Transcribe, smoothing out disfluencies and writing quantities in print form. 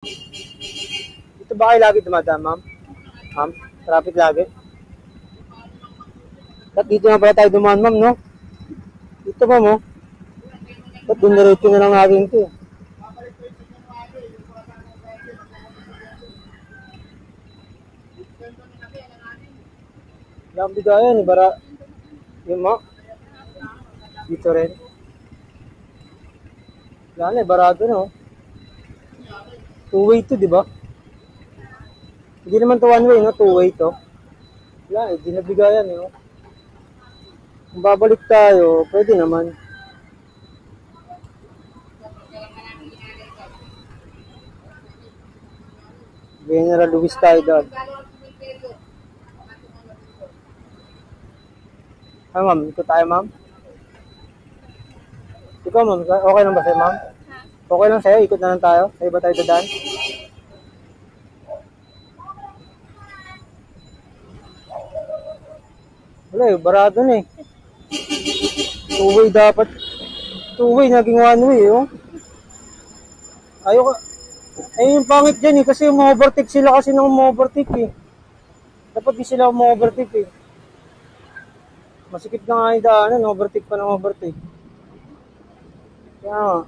Dito ba kayo lagi dumadaan, ma'am? Ma'am, traffic lagi. At dito na pala tayo dumaan, ma'am, no? Dito, ma'am, oh. At diniretso na lang natin ito, eh. Lambi gaya ni bara yung mo. Dito rin. Wala na, barado na, oh. Two-way to, di ba? Hindi naman to one way, no? Two-way to. Wala, eh. Di nabigayan, eh, oh. Kung babalik tayo, pwede naman. General Luis tayo doon. Ay, ma'am. Ito tayo, ma'am. Ikaw, ma'am. Okay lang ba sa'yo, ma'am? Okay lang sa'yo? Ikot na lang tayo? Sa'yo ba tayo dadaan? Wala, eh. Barado na, eh. Two-way dapat. Two-way, naging one-way, oh. Ayoko. Ay, yung pangit dyan, eh. Kasi ma-overtake sila kasi nang ma-overtake, eh. Dapat di sila ma-overtake, eh. Masikip na nga yung daanan, overtake pa ng overtake. Kaya nga.